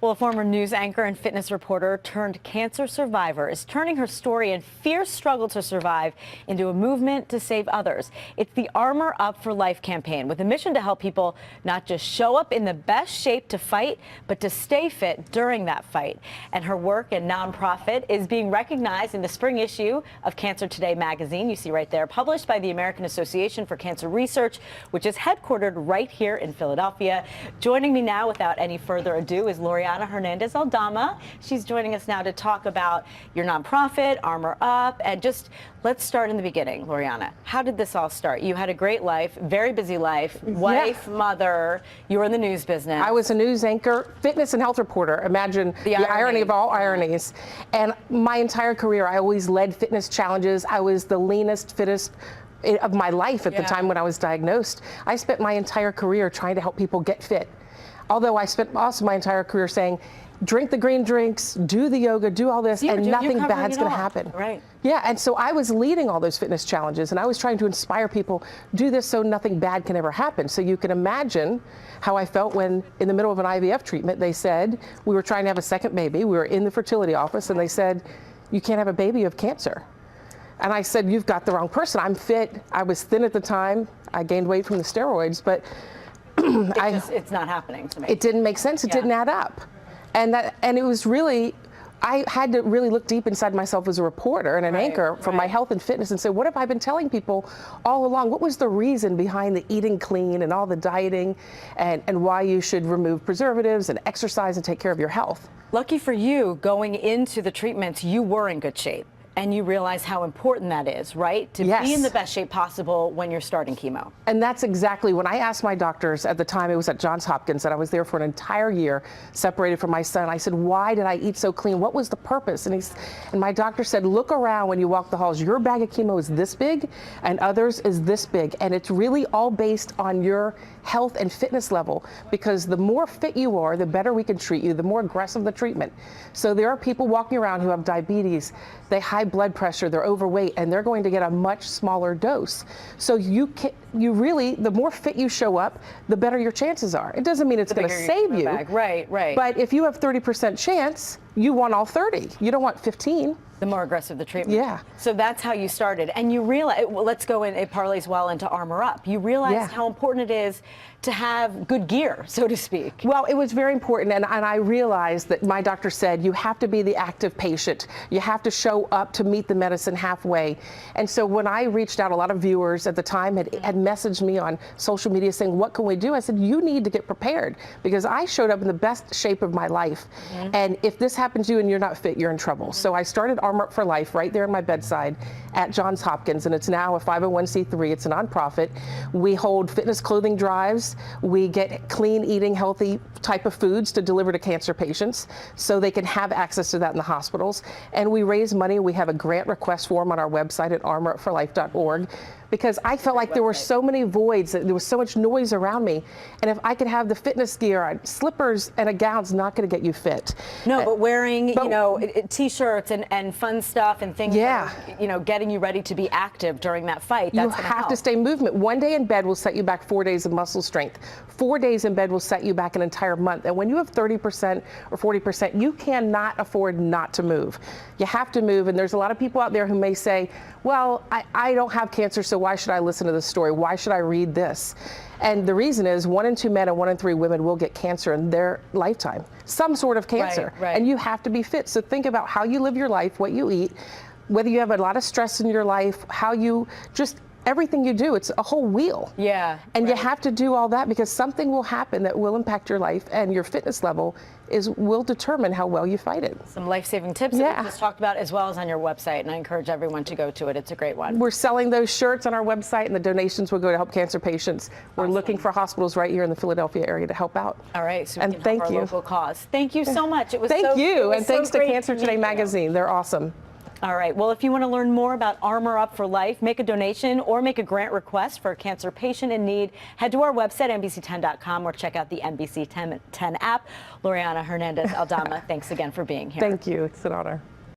Well, a former news anchor and fitness reporter turned cancer survivor is turning her story and fierce struggle to survive into a movement to save others. It's the Armor Up for Life campaign with a mission to help people not just show up in the best shape to fight, but to stay fit during that fight. And her work and nonprofit is being recognized in the spring issue of Cancer Today magazine. You see right there, published by the American Association for Cancer Research, which is headquartered right here in Philadelphia. Joining me now without any further ado is Loriana Hernandez-Aldama. She's joining us now to talk about your nonprofit, Armor Up, and just let's start in the beginning. Loriana, how did this all start? You had a great life, very busy life, wife, mother, you were in the news business. I was a news anchor, fitness and health reporter. Imagine the irony of all ironies. And my entire career, I always led fitness challenges. I was the leanest, fittest of my life at the time when I was diagnosed. I spent my entire career trying to help people get fit. Although I spent also my entire career saying, drink the green drinks, do the yoga, do all this, and nothing bad's going to happen. Right. Yeah, and so I was leading all those fitness challenges, and I was trying to inspire people, do this so nothing bad can ever happen. So you can imagine how I felt when, in the middle of an IVF treatment, they said, we were trying to have a second baby, we were in the fertility office, and they said, you can't have a baby, you have cancer. And I said, you've got the wrong person. I'm fit. I was thin at the time. I gained weight from the steroids, but it's not happening to me. It didn't make sense. It didn't add up. And it was really, I had to really look deep inside myself as a reporter and an anchor for my health and fitness and say, what have I been telling people all along? What was the reason behind the eating clean and all the dieting and why you should remove preservatives and exercise and take care of your health? Lucky for you, going into the treatments, you were in good shape. And you realize how important that is, right? To be in the best shape possible when you're starting chemo. And that's exactly when I asked my doctors at the time, it was at Johns Hopkins, and I was there for an entire year, separated from my son. I said, why did I eat so clean? What was the purpose? And my doctor said, look around when you walk the halls. Your bag of chemo is this big and others is this big. And it's really all based on your health and fitness level, because the more fit you are, the better we can treat you, the more aggressive the treatment. So there are people walking around who have diabetes, they high blood pressure, they're overweight, and they're going to get a much smaller dose. So you really, the more fit you show up, the better your chances are. It doesn't mean it's going to save you. Right. But if you have 30% chance, you want all 30. You don't want 15. The more aggressive the treatment. Yeah. So that's how you started. And you realize, well, let's go in, it parlays well into Armor Up. You realized how important it is to have good gear, so to speak. Well, it was very important, and I realized that my doctor said you have to be the active patient. You have to show up to meet the medicine halfway. And so when I reached out, a lot of viewers at the time had messaged me on social media saying, what can we do? I said, you need to get prepared, because I showed up in the best shape of my life. And if this happens to you and you're not fit, you're in trouble. So I started Armor Up for Life right there in my bedside at Johns Hopkins, and it's now a 501c3. It's a nonprofit. We hold fitness clothing drives. We get clean eating, healthy type of foods to deliver to cancer patients so they can have access to that in the hospitals. And we raise money. We have a grant request form on our website at armorupforlife.org, because I felt like there were so many voids, there was so much noise around me. And if I could have the fitness gear on, slippers and a gown's not going to get you fit. No, but wearing, t-shirts and fun stuff and things that are, getting you ready to be active during that fight. That's you have to stay in movement. 1 day in bed will set you back 4 days of muscle strength. 4 days in bed will set you back an entire month. And when you have 30% or 40%, you cannot afford not to move. You have to move. And there's a lot of people out there who may say, well, I don't have cancer, so why should I listen to this story? Why should I read this? And the reason is 1 in 2 men and 1 in 3 women will get cancer in their lifetime, some sort of cancer. And you have to be fit. So think about how you live your life, what you eat, whether you have a lot of stress in your life, how you just everything you do. It's a whole wheel. And you have to do all that, because something will happen that will impact your life, and your fitness level will determine how well you fight it. Some life-saving tips that we just talked about, as well as on your website, and I encourage everyone to go to it. It's a great one. We're selling those shirts on our website, and the donations will go to help cancer patients. We're looking for hospitals right here in the Philadelphia area to help out. All right, so we can help our local cause. Thank you so much. It was Thank you, and thanks to Cancer Today magazine. They're awesome. All right. Well, if you want to learn more about Armor Up for Life, make a donation or make a grant request for a cancer patient in need, head to our website, NBC10.com, or check out the NBC 10 app. Loriana Hernandez-Aldama, thanks again for being here. Thank you. It's an honor.